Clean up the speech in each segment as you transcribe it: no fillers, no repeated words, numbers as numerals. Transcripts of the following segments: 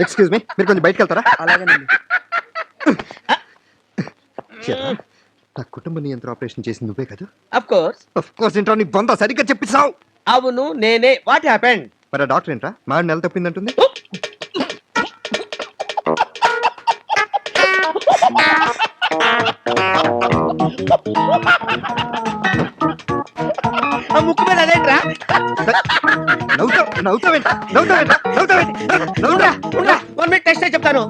Excuse me, మీరు కొంచెం బయటకు వెళ్తారా? అలాగేనండి. నా కుటుంబ నియంత్రణ ఆపరేషన్ చేసింది నువ్వే కదా? Of course. ఆఫ్ కోర్స్ ఏంట్రా, నీ బొంద సరిగ్గా చెప్పిస్తావు. అవును నేనే. What happened? మరి డాక్టర్ ఏంట్రా మా నెల తప్పిందంటుంది? ముక్కు మీద అదేంట్రా? నవ్వుతావేంట్రా? 1 మినిట్ టెస్ట్ చెప్తాను.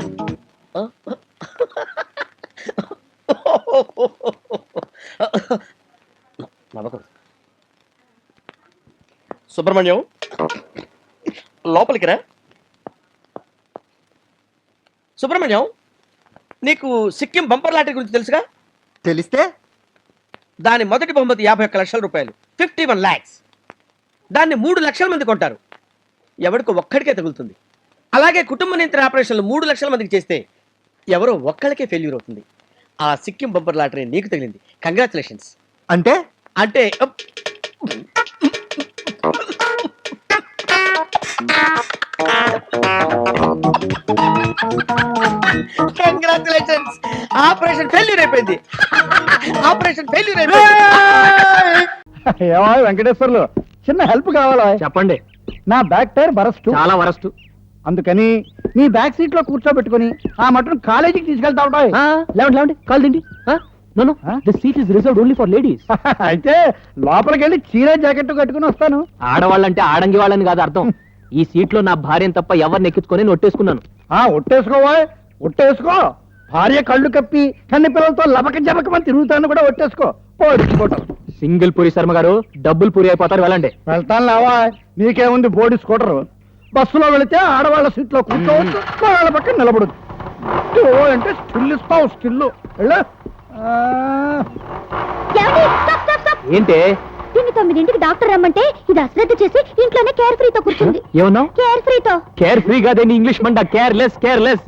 సుబ్రహ్మణ్యం లోపలికి రా. సుబ్రహ్మణ్యం, నీకు సిక్కిం బంపర్ లాటరీ గురించి తెలుసుగా? తెలిస్తే దాని మొదటి బహుమతి 51 లక్షల రూపాయలు, 51 lakhs. దాన్ని 3 లక్షల మంది కొంటారు. ఎవరికి ఒక్కడికే తగులుతుంది. అలాగే కుటుంబ నియంత్రణ ఆపరేషన్లు 3 లక్షల మందికి చేస్తే ఎవరో ఒక్కడికే ఫెయిల్యూర్ అవుతుంది. ఆ సిక్కిం బంపర్ లాటరీ నీకు తగిలింది. కంగ్రాచులేషన్స్. అంటే అంటే కంగ్రాచులేషన్స్. ఆపరేషన్ ఫెయిల్యూర్ అయిపోయింది. ఆపరేషన్ ఫెయిల్యూర్ అయిపోయింది. ఏమో వెంకటేశ్వర్లు, చిన్న హెల్ప్ కావాలా? చెప్పండి. నా బ్యాక్ టైర్ బరస్ట్, చాలా వరస్ట్. అందుకని మీ బ్యాక్ సీట్ లో కూర్చోబెట్టుకుని ఆ మటన్ కాలేజీకి తీసుకెళ్తా ఉంటాయి. లేవండి కాల్ తిండి. No this seat is reserved only for ladies. అయితే లోపలికి వెళ్ళి చీర జాకెట్ కట్టుకుని వస్తాను. ఆడవాళ్ళంటే ఆడంగి వాళ్ళని కాదు అర్థం. ఈ సీట్ లో నా భార్యను తప్ప ఎవరిని ఎక్కించుకొని నొట్టేసుకున్నాను. ఒట్టేసుకోవా, ఒట్టేసుకో. భార్య కళ్ళు కప్పి కన్ని పిల్లలతో లబక జబకమని తిరుగుతాను కూడా ఒట్టేసుకో. పోసుకోవటం సింగిల్ పూరి శర్మ గారు, డబ్బులు పూరి అయిపోతారు. వెళ్ళండి. వెళ్తాను లేవా, నీకేముంది బోడి స్కూటర్. బస్సులో వెళితే ఆడవాళ్ళ సీట్ లో కూర్చోవచ్చు, వాళ్ళ పక్కన నిలబడదు. అంటే స్టిల్ ఇస్తావు, స్టిల్. ఏంటి? దీన్ని 9ంటికి డాక్టర్ రమ్మంటే ఇది అశ్రద్ధ చేసి ఇంట్లోనే కేర్ ఫ్రీతో కూర్చుంది. ఏమన్నావు? కేర్ ఫ్రీతో. కేర్ ఫ్రీ కాదే ఇంగ్లీష్ మంట. Careless careless.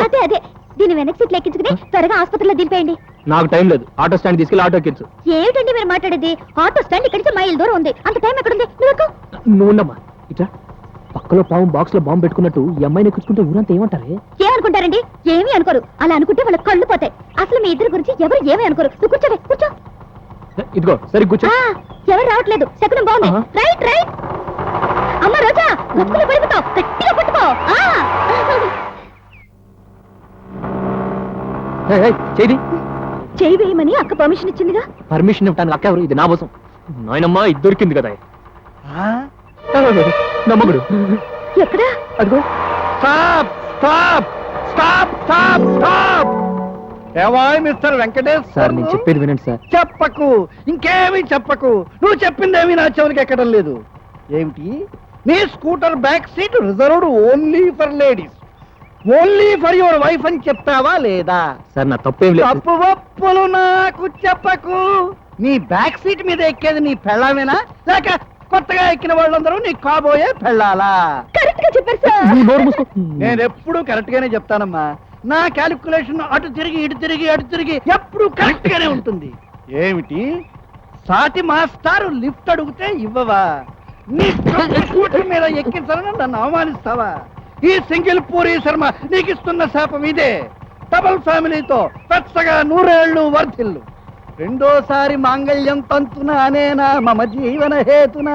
అదే అదే. దీన్ని వెనక్కి సీట్లు ఎక్కించుకుని త్వరగా ఆసుపత్రిలో దింపేయండి. నాకు టైం లేదు. ఆటో స్టాండ్ తీసుకెళ్ళి ఆటో ఎక్కించు. ఏమిటండి మీరు మాట్లాడేది? ఆటో స్టాండ్ ఇక్కడి నుంచి మైల్ దూరం ఉంది. అంత టైం ఎక్కడుంది? నువ్వు ఉండమ్మా. ఇట్లా పక్కలో పాము బాక్స్ లో బాంబు పెట్టుకున్నట్టు ఈ అమ్మాయిని ఎక్కించుకుంటే ఊరంతా ఏమంటారే? ఏమనుకుంటారండి? ఏమీ అనుకోరు. అలా అనుకుంటే వాళ్ళ కళ్ళు పోతాయి. అసలు మీ ఇద్దరి గురించి ఎవరు ఏమీ అనుకోరు. నువ్వు కూర్చోవే, కూర్చో. ఇదిగో సరి కూర్చో. ఎవరు రావట్లేదు. శకునం బాగుంది. Right right. అమ్మ రోజా, గొప్పలు పడిపోతావు. గట్టిగా పట్టుకో. చేయి వేయమని అక్క పర్మిషన్ ఇచ్చిందిగా. పర్మిషన్ ఇవ్వడానికి అక్క ఎవరు? ఇది నా కోసం. నాయనమ్మా ఇది దొరికింది కదా నమ్మగుడు. ఎక్కడా? అదిగో. Stop stop stop stop stop. ఏవాయ్ మిస్టర్ వెంకటేష్ సార్ నేను చెప్పేది వినండి సార్. చెప్పకు, ఇంకేమీ చెప్పకు. నువ్వు చెప్పిందేమీ నా చెవునికి ఎక్కడం లేదు. ఏమిటి? నీ scooter back seat reserved only for ladies, only for your wife అని చెప్తావా లేదా? సార్ నా తప్పేం లేదు. తప్పు ఒప్పులు నాకు చెప్పకు. నీ బ్యాక్ సీట్ మీద ఎక్కేది నీ పెళ్ళామేనా, లేక కొత్తగా ఎక్కిన వాళ్ళందరూ నీ కాబోయే పెళ్ళాలా? కరెక్ట్ గా చెప్పారు సార్. నేను ఎప్పుడు కరెక్ట్ గానే చెప్తానమ్మా. నా క్యాలిక్యులేషన్ అటు తిరిగి ఇటు తిరిగి అటు తిరిగి ఎప్పుడు కరెక్ట్ గానే ఉంటుంది. ఏమిటి? సాటి మాస్టారు లిఫ్ట్ అడిగితే ఇవ్వవా? నీ స్కూటర్ మీద ఎక్కించాలని నన్ను అవమానిస్తావా? ఈ సింగిల్ పూరి శర్మ నీకు ఇస్తున్న శాపం ఇదే. డబుల్ ఫ్యామిలీతో పెచ్చగా 100 ఏళ్ళు వర్ధిల్లు. రెండోసారి మాంగళ్యం తంతున అనేనా మమ జీవన హేతున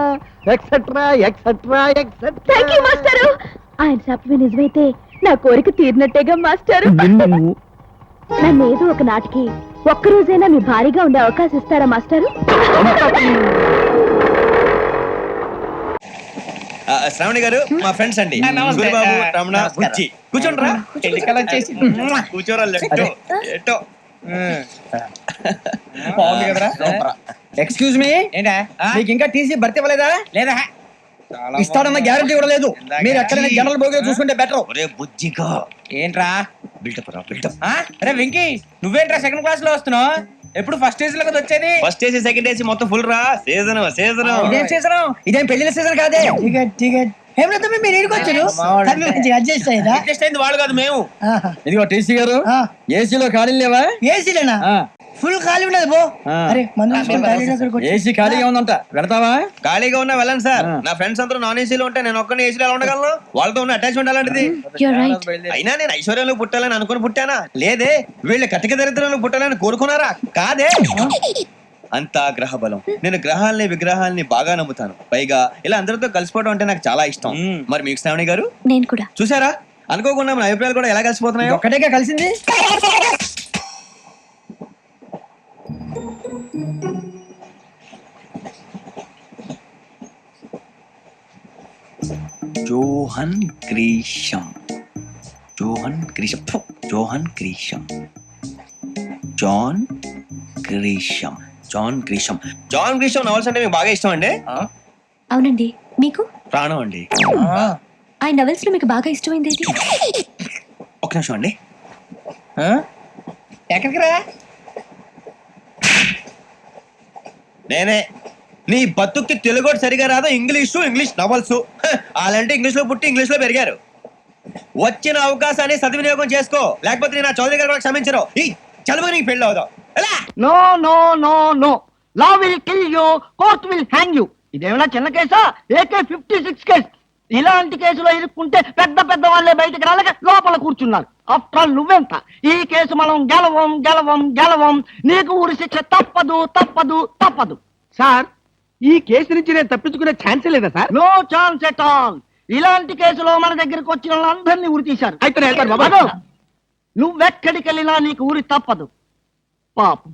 ఎక్సెట్రా ఎక్సెట్రా ఎక్సెట్రా. థాంక్యూ మాస్టారు. ఆయన శాపమే నిజమైతే నా కోరిక తీరినట్టేగా మాస్టారు. నన్ను ఏదో ఒక నాటికి ఒక్కరోజైనా మీ భారీగా ఉండే అవకాశం ఇస్తారా మాస్టారు? శ్రావణి గారు మా ఫ్రెండ్స్ అండి. గురుబాబు, రమణ, బుచ్చి. కూర్చోండిరా. కూర్చోరా. ఎట్టో బాగుంది కదరా. ఎక్స్క్యూజ్ మీ, ఏంటా మీకు ఇంకా టీసీ భర్తీ ఇవ్వలేదా? లేదా ఇస్తాడన్న గ్యారంటీ కూడా లేదు. మీరు ఎక్కడైనా జనరల్ బోగిలో చూసుకుంటే బెటర్. ఒరే బుజ్జిగా ఏంట్రా బిల్డప్ రా బిల్డప్. అరే వెంకీ, నువ్వేంట్రా సెకండ్ క్లాస్ లో వస్తున్నావు? ఎప్పుడు ఫస్ట్ ఏజ్ లో కదా వచ్చేది? ఫస్ట్ ఏసీ సెకండ్ ఏసీ మొత్తం ఫుల్ రా. Season season. ఇదేం సీజన్? ఇదేం పెళ్లిన సీజన్ కాదే. టికెట్ టికెట్ మీరు ఇడికొచ్చారు. అడ్జస్ట్ అయింది వాళ్ళు కాదు మేము. ఇదిగో టీసీ గారు, ఏసీలో ఖాళీ లేవా? ఏసీలేనా? ఫుల్ ఖాళీ ఉండదు బో అరే ఏసీ ఖాళీగా ఉందంట వెళ్తావా? ఖాళీగా ఉన్నా వెళ్ళండి సార్. నా ఫ్రెండ్స్ అందరూ నాన్ ఏసీలో ఉంటే నేను ఒక్కనే ఏసీలో ఎలా ఉండగలను? వాళ్ళతో ఉన్న అటాచ్మెంట్ అలాంటిది. అయినా నేను ఐశ్వర్యంలో పుట్టాలని అనుకుని పుట్టానా? లేదే. వీళ్ళ కటిక దరిద్రంలో పుట్టాలని కోరుకున్నారా? కాదే. అంతా గ్రహ బలం. నేను గ్రహాలని విగ్రహాలని బాగా నమ్ముతాను. పైగా ఇలా అందరితో కలిసిపోవడం అంటే నాకు చాలా ఇష్టం. మరి మీకు శ్రావణి గారు? నేను కూడా. చూసారా, అనుకోకుండా మన అభిప్రాయాలు కూడా ఎలా కలిసిపోతున్నాయో. ఒక్కటేగా కలిసింది. జోహన్ గ్రీషం, జోహన్ గ్రీషం, ఫు, Johan Grisham, John Grisham, John Grisham. John Grisham novels అంటే మీకు బాగా ఇష్టం అండి? అవునండి. మీకు? ప్రాణం అండి. ఆ నవెల్స్ లో మీకు బాగా ఇష్టమైంది ఏంటి? ఒక నిమిషం అండి. ఎక్కడికి రా? నేనే. నీ బతుక్కి తెలుగు సరిగా రాదు, ఇంగ్లీష్ నవల్స్. అలాంటి ఇంగ్లీష్ లో పుట్టి ఇంగ్లీష్ లో పెరిగారు. వచ్చిన అవకాశాన్ని సద్వినియోగం చేసుకో, లేకపోతే నేను నా చౌదరి గారు కూడా క్షమించరు. ఈ చదువు నీకు పెళ్ళి అవుదాం. No no no no, law will kill you, court will hang you. ఇదేమైనా చిన్న కేసా? AK-56 case. ఇలాంటి కేసులో ఇరుక్కుంటే పెద్ద పెద్ద వాళ్ళే బయటకు రాలేక లోపల కూర్చున్నారు. ఆఫ్టర్ ఆల్ నువ్వెంత? ఈ కేసు మనం గెలవం. నీకు ఊరి శిక్ష తప్పదు తప్పదు తప్పదు. సార్, ఈ కేసు నుంచి నేను తప్పించుకునే ఛాన్సే లేదా sir? No chance at all. ఇలాంటి కేసులో మన దగ్గరికి వచ్చిన వాళ్ళందరినీ ఉరి తీశారు. అయితే నువ్వెక్కడికి వెళ్ళినా నీకు ఊరి తప్పదు. పాపం,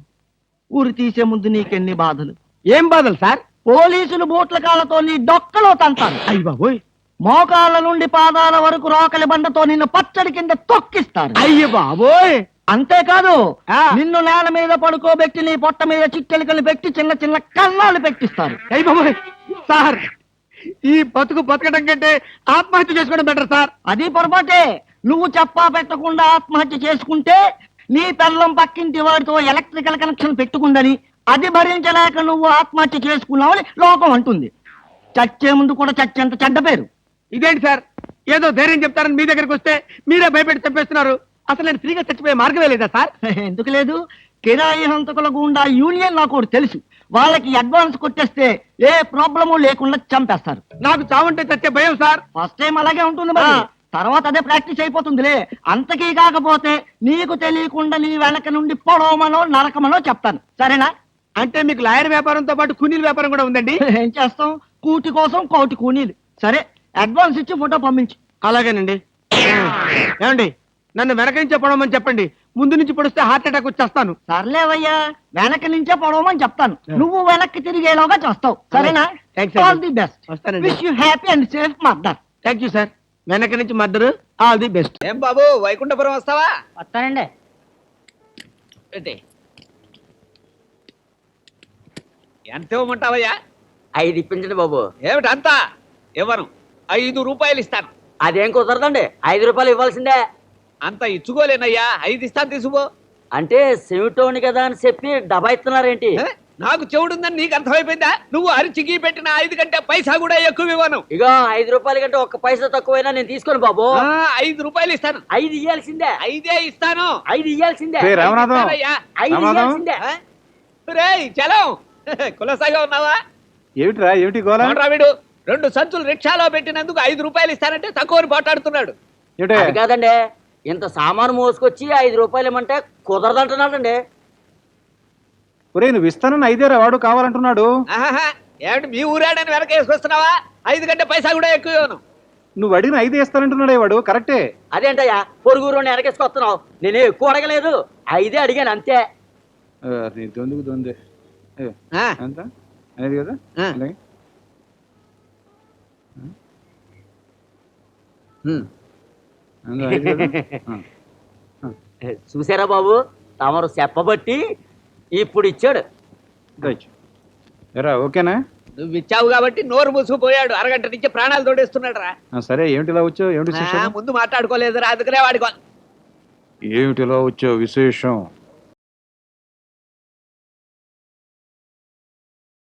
ఊరి తీసే ముందు నీకెన్ని బాధలు. ఏం బాధలు సార్? పోలీసులు బూట్ల కాళ్ళతో నీ డొక్కలో తంతారు. అయ్య బాబోయ్. మోకాళ్ళ నుండి పాదాల వరకు రోకలి బండతో నిన్ను పచ్చడి కింద తొక్కిస్తారు. అయ్య బాబోయ్. అంతేకాదు, నిన్ను నేల మీద పడుకోబెట్టి నీ పొట్ట మీద చిట్టెలికలు పెట్టి చిన్న చిన్న కన్నాలు పెట్టిస్తారు. అయ్య బాబోయ్. సార్, ఈ బతకడం కంటే ఆత్మహత్య చేసుకోవడం బెటర్ సార్. అది పొరపాటే. నువ్వు చెప్పా పెట్టకుండా ఆత్మహత్య చేసుకుంటే నీ పెళ్ళం పక్కింటి వాడితో ఎలక్ట్రికల్ కనెక్షన్ పెట్టుకుందని, అది భరించలేక నువ్వు ఆత్మహత్య చేసుకున్నావని లోకం అంటుంది. చచ్చే ముందు కూడా చచ్చేంత చెడ్డ పేరు. ఇదేంటి సార్, ఏదో ధైర్యం చెప్తారని మీ దగ్గరికి వస్తే మీరే భయపెట్టి చంపేస్తున్నారు. అసలు నేను ఫ్రీగా చచ్చిపోయే మార్గమే లేదా సార్? ఎందుకు లేదు? కిరాయి హంతకుల గుండా యూనియన్ నాకు ఒకటి తెలుసు. వాళ్ళకి అడ్వాన్స్ కొట్టేస్తే ఏ ప్రాబ్లము లేకుండా చంపేస్తారు. నాకు చావుంటే చచ్చే భయం సార్. ఫస్ట్ టైం అలాగే ఉంటుంది మరి, తర్వాత అదే ప్రాక్టీస్ అయిపోతుందిలే. అంతకీ కాకపోతే నీకు తెలియకుండా నీ వెనక నుండి పొడవమనో నరకమనో చెప్తాను, సరేనా? అంటే మీకు లాయర్ వ్యాపారంతో పాటు కూనీల వ్యాపారం కూడా ఉందండి? ఏం చేస్తాం, కూటి కోసం కోటి కూనీలు. సరే, అడ్వాన్స్ ఇచ్చి ఫోటో పంపించు. అలాగేనండి. ఏమండి, నన్ను వెనక నుంచే పొడవమని చెప్పండి. ముందు నుంచి పొడిస్తే హార్ట్ అటాక్ వచ్చేస్తాను. సర్లేవయ్యా, వెనక నుంచే పొడవమని చెప్తాను. నువ్వు వెనక్కి తిరిగేలోగా చేస్తావు, సరేనా? All the best. Wish you happy and safe మర్దర్. Thank you sir. వెనక నుంచి మర్దరు, ఆల్ ది బెస్ట్. ఏం బాబు, వైకుంఠపురం వస్తావా? వస్తానండి. ఎంత ఇవ్వమంటావయ్యా? 5 ఇప్పించండి బాబు. ఏమిటంతా? ఇవ్వను. 5 రూపాయలు ఇస్తాను. అదేం కుదరదండి, 5 రూపాయలు ఇవ్వాల్సిందే. అంత ఇచ్చుకోలేనయ్యా, 5 ఇస్తాను, తీసుకో. అంటే సెమిటోని కదా అని చెప్పి డబ్బా ఇస్తున్నారేంటి? నాకు చెవుడుందని నీకు అర్థమైపోయిందా? నువ్వు అరిచికి పెట్టిన 5 కంటే పైసా కూడా ఎక్కువ ఇవ్వను. ఇక 5 రూపాయల కంటే 1 పైసా తక్కువైనా నేను తీసుకోను బాబు. 5 రూపాయలు ఇస్తాను. 5 ఇయ్యాల్సిందే. 5 ఇస్తాను. 5 ఇయ్యాల్సిందే. 5 ఇయ్యాల్సిందే. రేయ్ చలం, కులసాగా ఉన్నావా? ఏమిట్రా, ఏమిటి గోలా? వీడు 2 సంచులు రిక్షాలో పెట్టినందుకు 5 రూపాయలు ఇస్తానంటే తక్కువని పోటాడుతున్నాడు. అది కాదండి, ఇంత సామాను మోసుకొచ్చి 5 రూపాయలు ఇమ్మంటే కుదరదంటున్నాడండి. ఒరేయ్, నువ్వు ఇస్తానని 5 వాడు కావాలంటున్నాడు. ఏమిటి మీ ఊరాడని వెనక వేసుకొస్తున్నావా? 5 కంటే పైసా కూడా ఎక్కువ ఇవ్వను. నువ్వు అడిగిన 5 ఇస్తానంటున్నాడే వాడు. కరెక్టే. అదేంటయ్యా, పొరుగురు వెనకేసుకొస్తున్నావు? నేను ఎక్కువ అడగలేదు, 5 అడిగాను అంతే. దొందు ఎంత అనేది కదా. చూసారా బాబు, తమరు చెప్పబట్టి ఇప్పుడు ఇచ్చాడు. ఎరా ఓకేనా? నువ్వు ఇచ్చావు కాబట్టి నోరు మూసుకుపోయాడు. అరగంట నుంచి ప్రాణాలు తోడేస్తున్నాడు రా. సరే, ఏమిటిలా వచ్చావు? ఏమిటి ముందు మాట్లాడుకోలేదు రా, అందుకనే వాడుకో. ఏమిటిలా వచ్చావు విశేషం?